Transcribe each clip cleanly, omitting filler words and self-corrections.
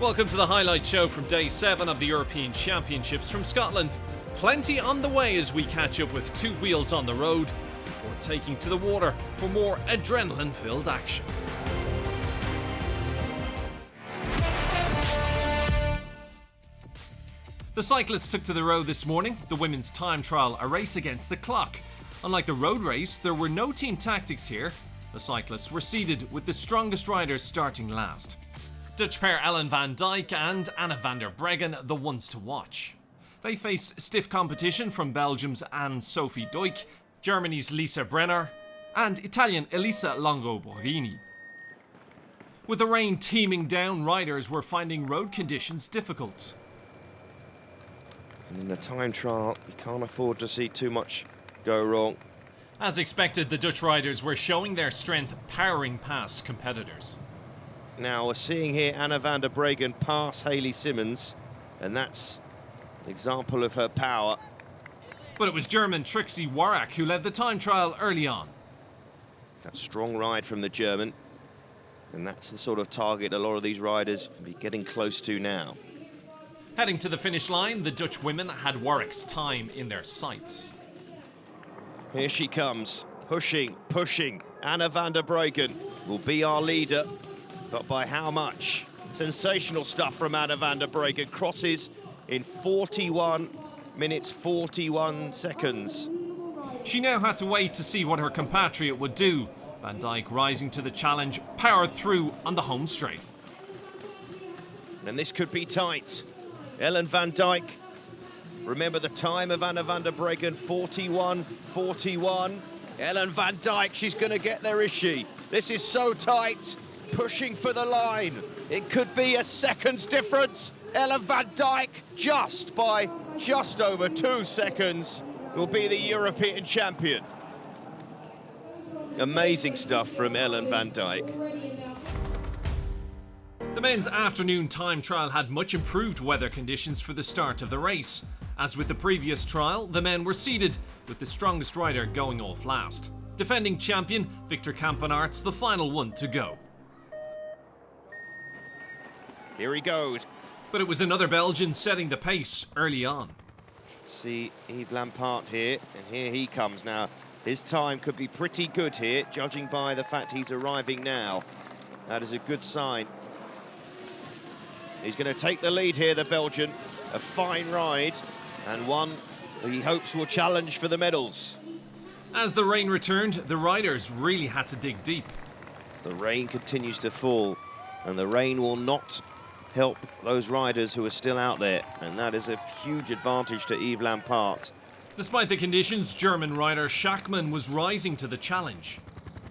Welcome to the highlight show from day 7 of the European Championships from Scotland. Plenty on the way as we catch up with 2 wheels on the road before taking to the water for more adrenaline-filled action. The cyclists took to the road this morning, the women's time trial, a race against the clock. Unlike the road race, there were no team tactics here. The cyclists were seeded with the strongest riders starting last. Dutch pair Ellen van Dijk and Anna van der Breggen the ones to watch. They faced stiff competition from Belgium's Anne-Sophie Duik, Germany's Lisa Brenner, and Italian Elisa Longo-Borghini. With the rain teeming down, riders were finding road conditions difficult. And in a time trial, you can't afford to see too much go wrong. As expected, the Dutch riders were showing their strength, powering past competitors. Now we're seeing here Anna van der Breggen pass Hayley Simmons, and that's an example of her power. But it was German Trixie Warak who led the time trial early on. That strong ride from the German, and that's the sort of target a lot of these riders will be getting close to now. Heading to the finish line, the Dutch women had Warak's time in their sights. Here she comes, pushing. Anna van der Breggen will be our leader, but by how much? Sensational stuff from Anna van der Breggen. Crosses in 41 minutes, 41 seconds. She now had to wait to see what her compatriot would do. Van Dijk, rising to the challenge, powered through on the home straight. And this could be tight. Ellen van Dijk, remember the time of Anna van der Breggen, 41-41. Ellen van Dijk, she's going to get there, is she? This is so tight, pushing for the line. It could be a second's difference. Ellen van Dijk, just over 2 seconds, will be the European champion. Amazing stuff from Ellen van Dijk. The men's afternoon time trial had much improved weather conditions for the start of the race. As with the previous trial, the men were seeded, with the strongest rider going off last. Defending champion Victor Campenaerts the final one to go. Here he goes. But it was another Belgian setting the pace early on. See Yves Lampaert here, and here he comes now. His time could be pretty good here, judging by the fact he's arriving now. That is a good sign. He's going to take the lead here, the Belgian. A fine ride, and one he hopes will challenge for the medals. As the rain returned, the riders really had to dig deep. The rain continues to fall, and the rain will not help those riders who are still out there, and that is a huge advantage to Yves Lampaert. Despite the conditions, German rider Schachmann was rising to the challenge.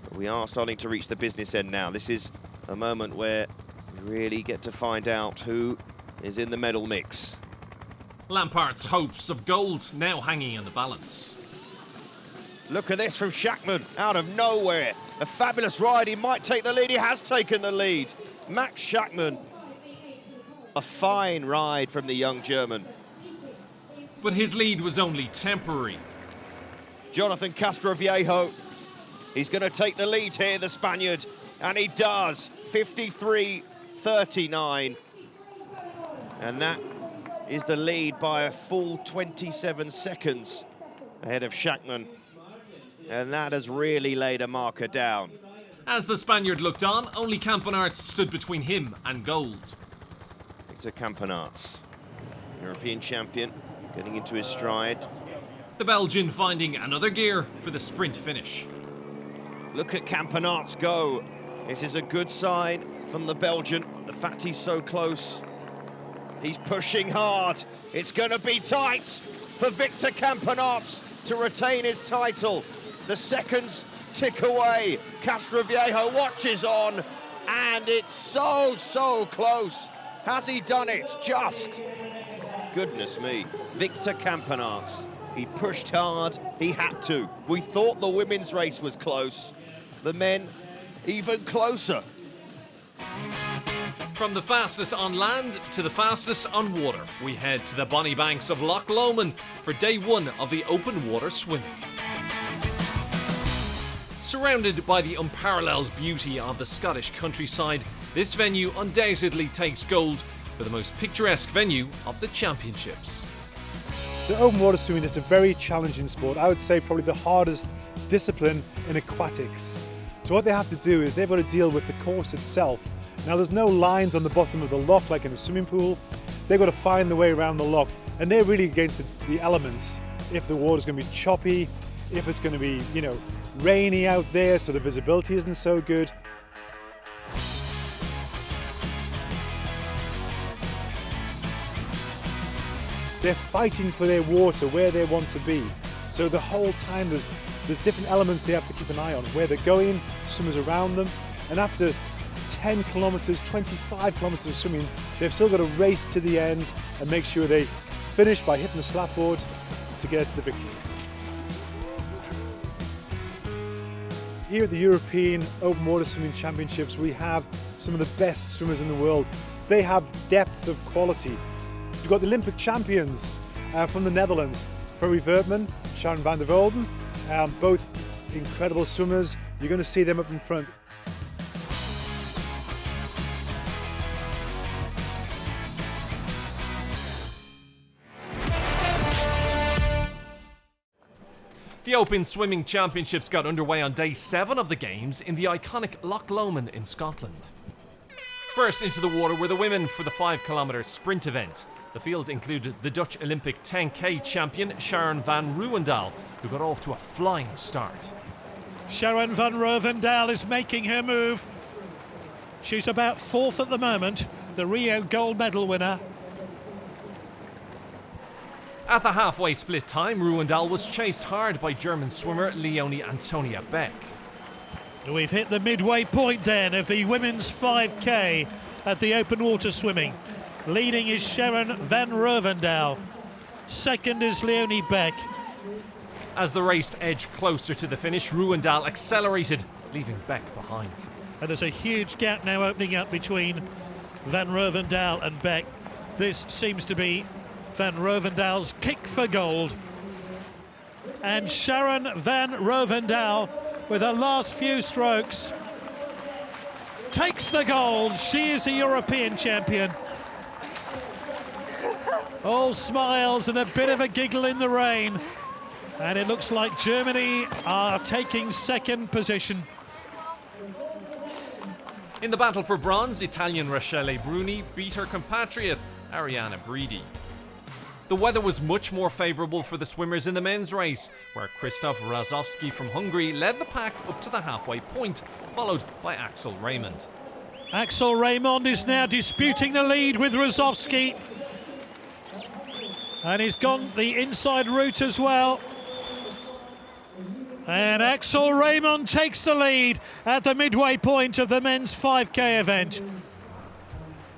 But we are starting to reach the business end now. This is a moment where we really get to find out who is in the medal mix. Lampaert's hopes of gold now hanging in the balance. Look at this from Schachmann, out of nowhere. A fabulous ride, he might take the lead, he has taken the lead. Max Schachmann. A fine ride from the young German. But his lead was only temporary. Jonathan Castroviejo, he's going to take the lead here, the Spaniard, and he does. 53.39. And that is the lead by a full 27 seconds ahead of Schachmann. And that has really laid a marker down. As the Spaniard looked on, only Campenaerts stood between him and gold. Victor Campenaerts, European champion, getting into his stride. The Belgian finding another gear for the sprint finish. Look at Campenaerts go. This is a good sign from the Belgian. The fact he's so close. He's pushing hard. It's going to be tight for Victor Campenaerts to retain his title. The seconds tick away. Castroviejo watches on, and it's so close. Has he done it? Just. Goodness me. Victor Campenaerts. He pushed hard. He had to. We thought the women's race was close. The men, even closer. From the fastest on land to the fastest on water, we head to the bonny banks of Loch Lomond for day 1 of the open water swimming. Surrounded by the unparalleled beauty of the Scottish countryside, this venue undoubtedly takes gold for the most picturesque venue of the championships. So open water swimming is a very challenging sport. I would say probably the hardest discipline in aquatics. So what they have to do is they've got to deal with the course itself. Now there's no lines on the bottom of the loch like in a swimming pool. They've got to find the way around the loch, and they're really against the elements. If the water's going to be choppy, if it's going to be, rainy out there so the visibility isn't so good. They're fighting for their water, where they want to be. So the whole time there's different elements they have to keep an eye on. Where they're going, swimmers around them. And after 10 kilometers, 25 kilometers of swimming, they've still got to race to the end and make sure they finish by hitting the slapboard to get the victory. Here at the European Open Water Swimming Championships, we have some of the best swimmers in the world. They have depth of quality. We've got the Olympic champions from the Netherlands, Ferry Vertman, Sharon van der Volden, both incredible swimmers. You're going to see them up in front. The Open Swimming Championships got underway on day 7 of the Games in the iconic Loch Lomond in Scotland. First into the water were the women for the 5-kilometre sprint event. The field included the Dutch Olympic 10k champion Sharon van Rouwendaal, who got off to a flying start. Sharon van Rouwendaal is making her move. She's about 4th at the moment, the Rio gold medal winner. At the halfway split time, Rouwendaal was chased hard by German swimmer Leonie Antonia Beck. We've hit the midway point then of the women's 5k at the open water swimming. Leading is Sharon van Rouwendaal. Second is Leonie Beck. As the race edged closer to the finish, Rouwendaal accelerated, leaving Beck behind. And there's a huge gap now opening up between van Rouwendaal and Beck. This seems to be van Rouwendaal's kick for gold. And Sharon van Rouwendaal, with her last few strokes, takes the gold. She is a European champion. All smiles and a bit of a giggle in the rain. And it looks like Germany are taking second position. In the battle for bronze, Italian Rachele Bruni beat her compatriot Arianna Bridi. The weather was much more favourable for the swimmers in the men's race, where Krzysztof Razowski from Hungary led the pack up to the halfway point, followed by Axel Raymond. Axel Raymond is now disputing the lead with Razowski. And he's gone the inside route as well. And Axel Raymond takes the lead at the midway point of the men's 5k event.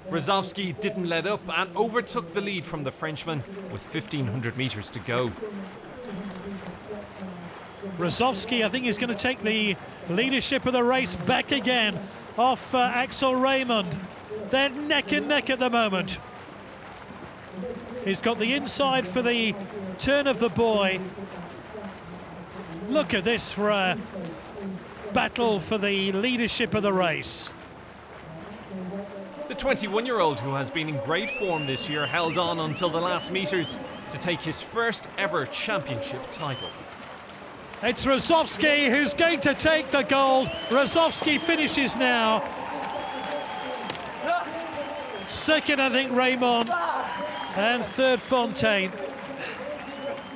Razowski didn't let up and overtook the lead from the Frenchman with 1,500 metres to go. Razowski, I think, is going to take the leadership of the race back again off Axel Raymond. They're neck and neck at the moment. He's got the inside for the turn of the buoy. Look at this for a battle for the leadership of the race. The 21-year-old, who has been in great form this year, held on until the last metres to take his first ever championship title. It's Razowski who's going to take the gold. Razowski finishes now. Second, I think, Raymond. And third, Fontaine.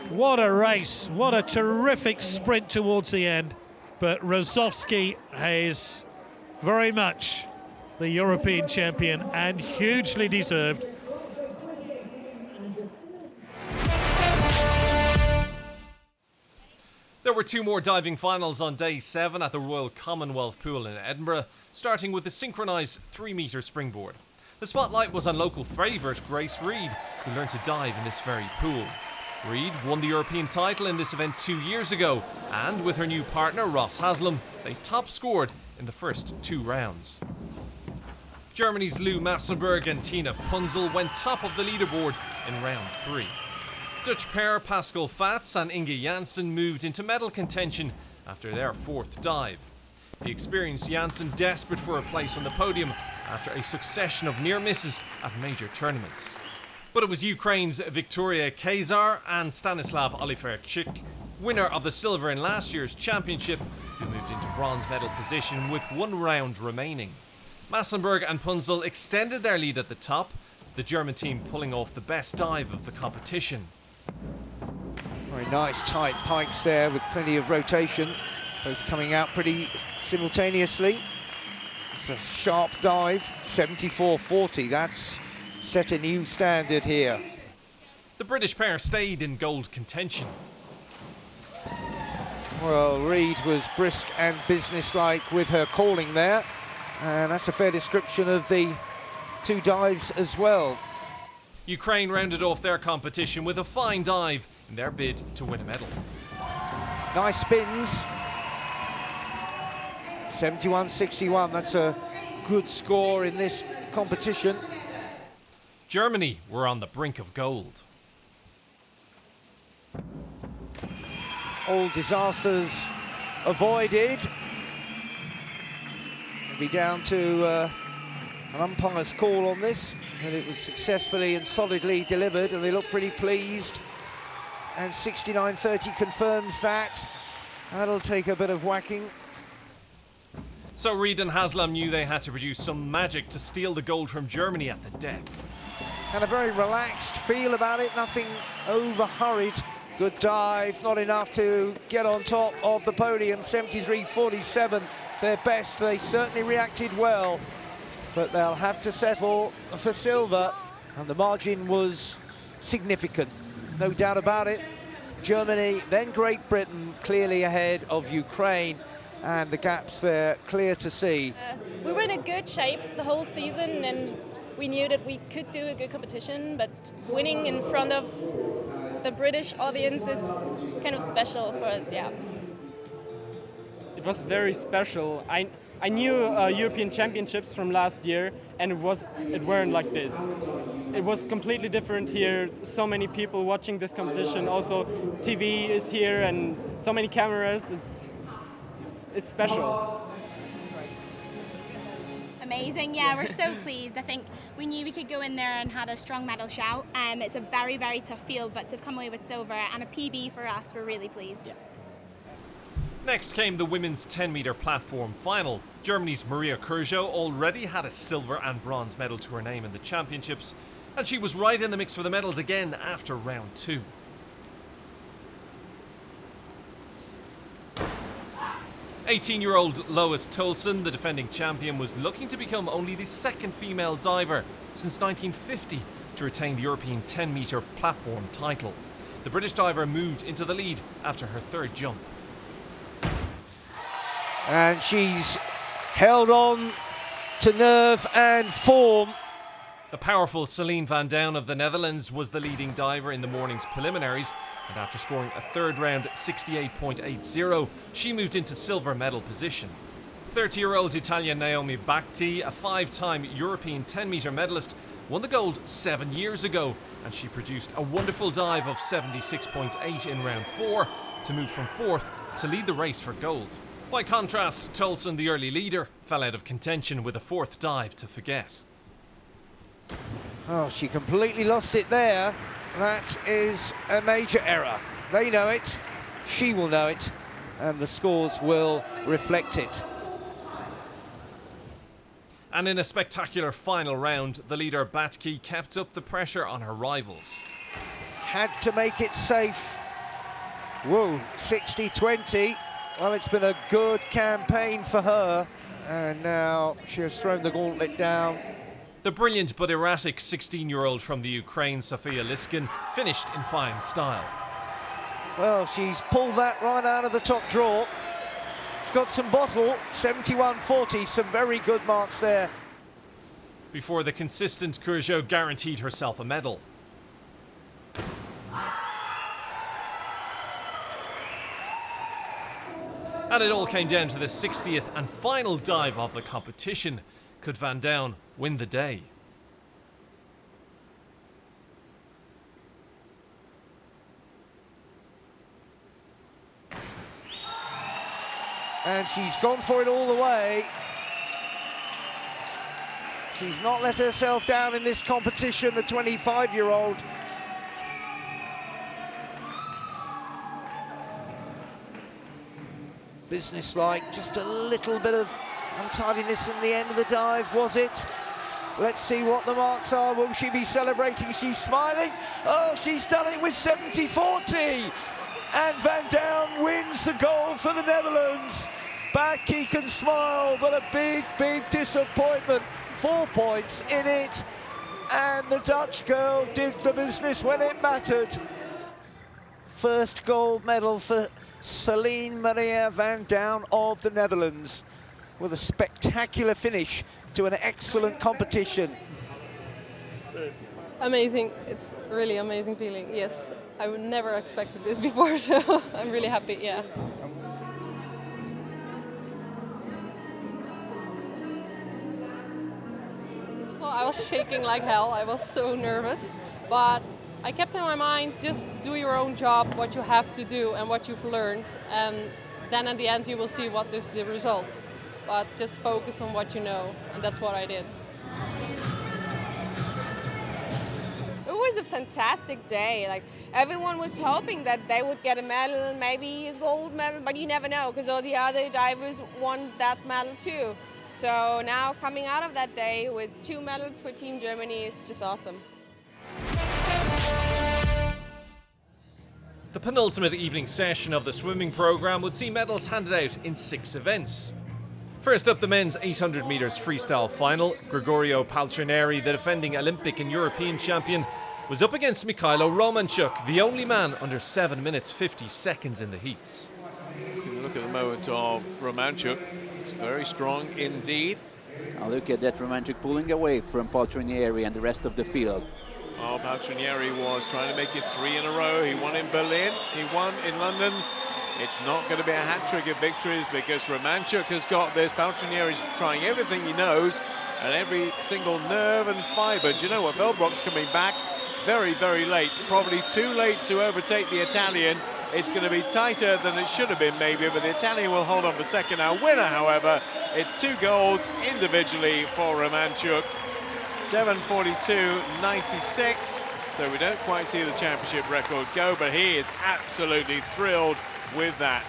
What a race. What a terrific sprint towards the end. But Razowski is very much the European champion and hugely deserved. There were 2 more diving finals on day 7 at the Royal Commonwealth pool in Edinburgh, starting with the synchronised 3-metre springboard. The spotlight was on local favourite Grace Reid, who learned to dive in this very pool. Reid won the European title in this event 2 years ago, and with her new partner Ross Haslam, they top scored in the first 2 rounds. Germany's Lou Massenberg and Tina Punzel went top of the leaderboard in round 3. Dutch pair Pascal Fatz and Inge Janssen moved into medal contention after their 4th dive. The experienced Janssen, desperate for a place on the podium, after a succession of near misses at major tournaments. But it was Ukraine's Victoria Kazar and Stanislav Oliverchik, winner of the silver in last year's championship, who moved into bronze medal position with 1 round remaining. Massenberg and Punzel extended their lead at the top, the German team pulling off the best dive of the competition. Very nice tight pikes there with plenty of rotation, both coming out pretty simultaneously. It's a sharp dive, 74.40, that's set a new standard here. The British pair stayed in gold contention. Well, Reid was brisk and businesslike with her calling there, and that's a fair description of the 2 dives as well. Ukraine rounded off their competition with a fine dive in their bid to win a medal. Nice spins. 71.61, that's a good score in this competition. Germany were on the brink of gold. All disasters avoided. It'll be down to an umpire's call on this, and it was successfully and solidly delivered, and they look pretty pleased. And 69.30 confirms that. That'll take a bit of whacking. So Reid and Haslam knew they had to produce some magic to steal the gold from Germany at the deck. Had a very relaxed feel about it, nothing over-hurried. Good dive, not enough to get on top of the podium. 73.47, their best. They certainly reacted well, but they'll have to settle for silver, and the margin was significant, no doubt about it. Germany, then Great Britain, clearly ahead of Ukraine, and the gaps there clear to see. We were in a good shape the whole season, and we knew that we could do a good competition, but winning in front of the British audience is kind of special for us, yeah. It was very special. I knew European Championships from last year, and it weren't like this. It was completely different here. So many people watching this competition. Also, TV is here, and so many cameras. It's special. Amazing, yeah, we're so pleased. I think we knew we could go in there and had a strong medal shout. It's a very, very tough field, but to have come away with silver and a PB for us, we're really pleased. Next came the women's 10-metre platform final. Germany's Maria Kurjo already had a silver and bronze medal to her name in the championships, and she was right in the mix for the medals again after round 2. "18-year-old Lois Tolson, the defending champion, was looking to become only the second female diver since 1950 to retain the European 10-metre platform title. The British diver moved into the lead after her 3rd jump. And she's held on to nerve and form. The powerful Celine van Duyn of the Netherlands was the leading diver in the morning's preliminaries, and after scoring a 3rd round 68.80, she moved into silver medal position. 30-year-old Italian Naomi Bacti, a 5-time European 10-metre medalist, won the gold 7 years ago, and she produced a wonderful dive of 76.8 in round 4 to move from 4th to lead the race for gold. By contrast, Tolson, the early leader, fell out of contention with a 4th dive to forget. Oh, she completely lost it there. That is a major error. They know it, she will know it, and the scores will reflect it. And in a spectacular final round, the leader Batki kept up the pressure on her rivals. Had to make it safe. Whoa, 60-20. Well, it's been a good campaign for her, and now she has thrown the gauntlet down. The brilliant but erratic 16-year-old from the Ukraine, Sofia Liskin, finished in fine style. Well, she's pulled that right out of the top drawer. It's got some bottle, 71.40, some very good marks there. Before the consistent Kurjo guaranteed herself a medal. And it all came down to the 60th and final dive of the competition. Could Van Duyn win the day? And she's gone for it all the way. She's not let herself down in this competition, the 25-year-old. Business-like, just a little bit of untidiness in the end of the dive, was it? Let's see what the marks are. Will she be celebrating? She's smiling. Oh, she's done it with 70-40. And Van Down wins the gold for the Netherlands. Backy can smile, but a big, big disappointment. 4 points in it. And the Dutch girl did the business when it mattered. First gold medal for Celine Maria Van Down of the Netherlands, with a spectacular finish to an excellent competition. Amazing. It's really amazing feeling. Yes, I would never expected this before, so I'm really happy. Yeah. Well, I was shaking like hell. I was so nervous, but I kept in my mind, just do your own job, what you have to do and what you've learned, and then at the end you will see what is the result. But just focus on what you know, and that's what I did. It was a fantastic day. Like, everyone was hoping that they would get a medal, maybe a gold medal, but you never know, because all the other divers won that medal too. So now coming out of that day with 2 medals for Team Germany is just awesome. The penultimate evening session of the swimming programme would see medals handed out in 6 events. First up, the men's 800 metres freestyle final. Gregorio Palce, the defending Olympic and European champion, was up against Mikhailo Romanchuk, the only man under 7 minutes 50 seconds in the heats. You can look at the moment of Romanchuk. It's very strong indeed. Now look at that, Romanchuk pulling away from Ranieri and the rest of the field. Oh, Ranieri was trying to make it 3 in a row. He won in Berlin, he won in London. It's not going to be a hat-trick of victories because Romanchuk has got this. Ranieri's trying everything he knows and every single nerve and fibre. Do you know what? Velbrock's coming back very, very late. Probably too late to overtake the Italian. It's going to be tighter than it should have been maybe, but the Italian will hold on for second. Our winner, however, it's 2 golds individually for Romanchuk. 7:42.96, so we don't quite see the championship record go, but he is absolutely thrilled with that.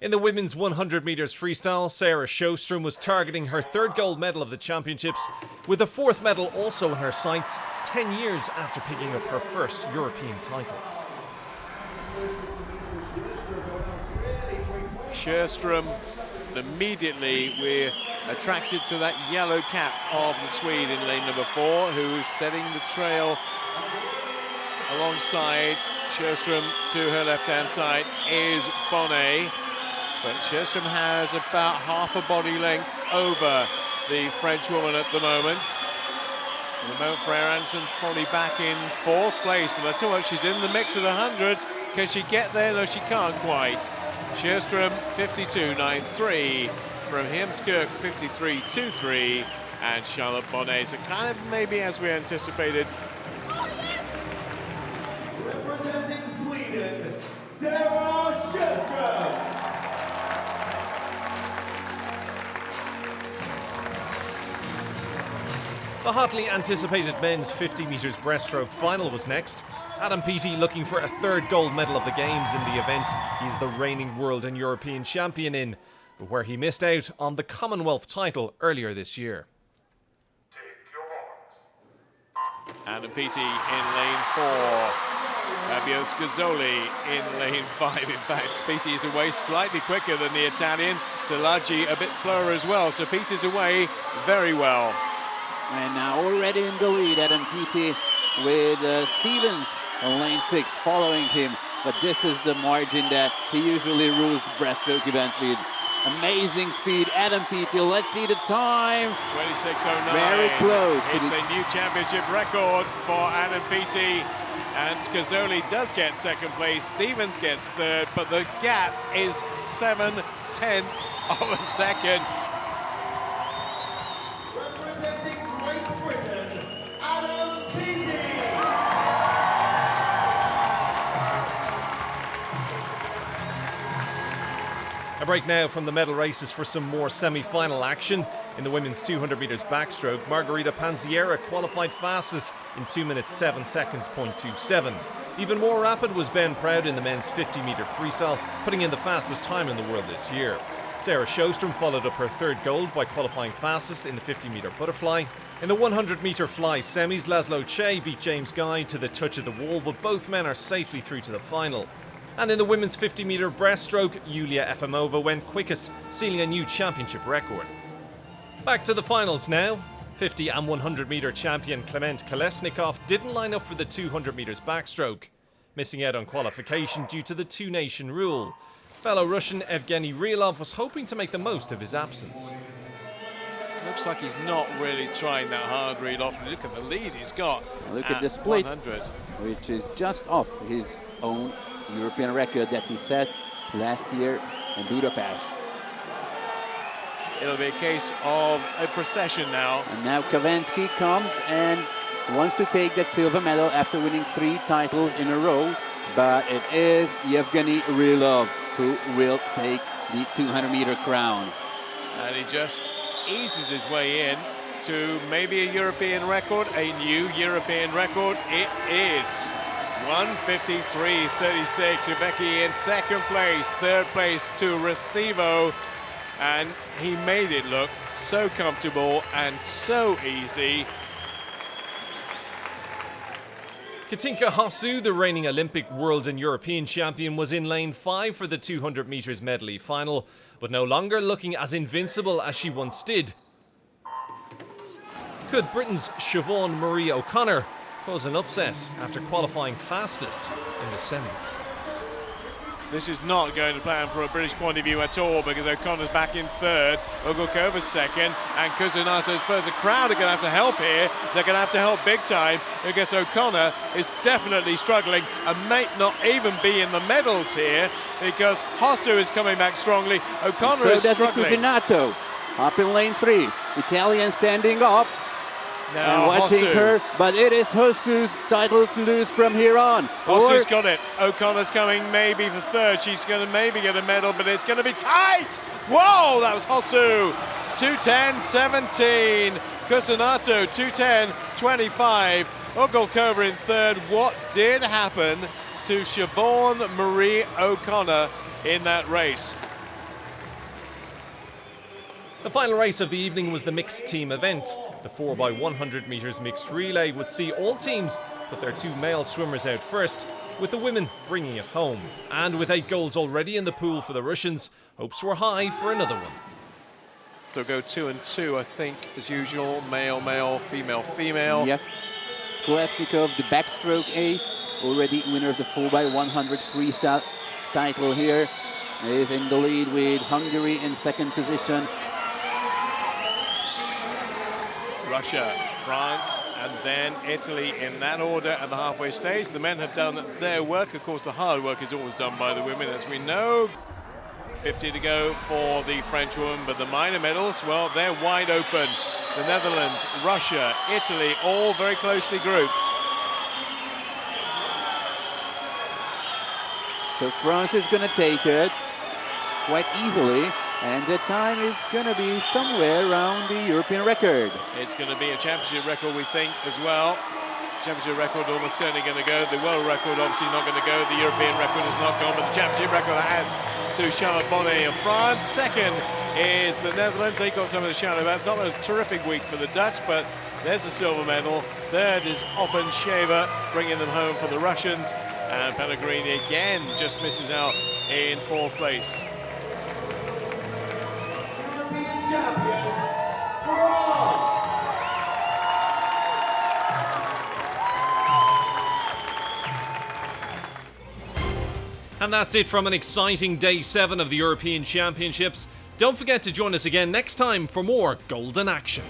In the women's 100 metres freestyle, Sarah Sjostrom was targeting her 3rd gold medal of the championships, with a 4th medal also in her sights, 10 years after picking up her first European title. Sjostrom, immediately we're attracted to that yellow cap of the Swede in lane number 4, who's setting the trail alongside Sjostrom. To her left-hand side is Bonnet, but Sjostrom has about half a body length over the French woman at the moment. At the moment, Freya Anderson's probably back in 4th place, but I tell you what, she's in the mix of the 100. Can she get there? No, she can't quite. Sjostrom 52.93, from Heemskerk 53.23, and Charlotte Bonnet. So kind of maybe as we anticipated. Representing Sweden, Sarah Sjostrom. The hotly anticipated men's 50 metres breaststroke final was next. Adam Peaty looking for a 3rd gold medal of the Games in the event he's the reigning world and European champion in, but where he missed out on the Commonwealth title earlier this year. Adam Peaty in lane 4. Fabio Scazzoli in lane 5. In fact, Peaty is away slightly quicker than the Italian. Salaggi a bit slower as well, so Peaty's away very well. And now already in the lead, Adam Peaty with Stevens on lane 6 following him. But this is the margin that he usually rules breaststroke events with. Amazing speed, Adam Peaty. Let's see the time. 26.09. Very close. It's a new championship record for Adam Peaty. And Scazzoli does get 2nd place. Stevens gets 3rd, but the gap is 7/10 of a second. Representing Great Britain, Adam Peaty. A A break now from the medal races for some more semi-final action. In the women's 200 metres backstroke, Margherita Panziera qualified fastest in 2 minutes 7 seconds, .27. Even more rapid was Ben Proud in the men's 50 metre freestyle, putting in the fastest time in the world this year. Sarah Sjostrom followed up her third gold by qualifying fastest in the 50 metre butterfly. In the 100 metre fly semis, Laszlo Che beat James Guy to the touch of the wall, but both men are safely through to the final. And in the women's 50 metre breaststroke, Yulia Efimova went quickest, sealing a new championship record. Back to the finals now. 50 and 100 metre champion Klement Kolesnikov didn't line up for the 200 metres backstroke, missing out on qualification due to the two-nation rule. Fellow Russian Evgeny Rylov was hoping to make the most of his absence. Looks like he's not really trying that hard, Rylov. Look at the lead he's got. Look at the split, 100. which is just off his own European record that he set last year in Budapest. It'll be a case of a procession now. And now Kavensky comes and wants to take that silver medal after winning 3 titles in a row. But it is Yevgeny Rylov who will take the 200 meter crown. And he just eases his way in to maybe a European record, a new European record. It is 1:53.36. Ubeki in second place, third place to Restivo. And he made it look so comfortable and so easy. Katinka Hosszu, the reigning Olympic, world and European champion, was in lane 5 for the 200 metres medley final, but no longer looking as invincible as she once did. Could Britain's Siobhan Marie O'Connor cause an upset after qualifying fastest in the semis? This is not going to plan from a British point of view at all, because O'Connor's back in third, Ugolkova's second, and Kusanato's first. The crowd are going to have to help here. They're going to have to help big time, because O'Connor is definitely struggling and may not even be in the medals here, because Hosszu is coming back strongly. O'Connor is struggling. Kusinato up in lane 3. Italian standing up. Now and watching Hosszu. her, but it is Hossu's title to lose from here on. Hossu's got it. O'Connor's coming maybe for third. She's going to maybe get a medal, but it's going to be tight. Whoa, that was Hosszu. 2:10.17. Kusanato 2:10.25. Ugolkova in third. What did happen to Siobhan Marie O'Connor in that race? The final race of the evening was the mixed team event. The 4x100 metres mixed relay would see all teams put their 2 male swimmers out first, with the women bringing it home. And with 8 goals already in the pool for the Russians, hopes were high for another one. They'll go 2 and 2, I think, as usual. Male, male, female, female. Yes. Kolesnikov, the backstroke ace, already winner of the 4x100 freestyle title here, is in the lead with Hungary in second position. Russia, France, and then Italy in that order at the halfway stage. The men have done their work. Of course, the hard work is always done by the women, as we know. 50 to go for the French woman, but the minor medals, well, they're wide open. The Netherlands, Russia, Italy, all very closely grouped. So France is going to take it quite easily. And the time is going to be somewhere around the European record. It's going to be a championship record, we think, as well. Championship record almost certainly going to go. The world record obviously not going to go. The European record has not gone, but the championship record has to Charlotte Bonnet of France. Second is the Netherlands. They got something to shout about. It's not a terrific week for the Dutch, but there's a silver medal. Third is Oppen Shaver, bringing them home for the Russians. And Pellegrini again just misses out in 4th place. Champions, France! And that's it from an exciting day 7 of the European Championships. Don't forget to join us again next time for more golden action.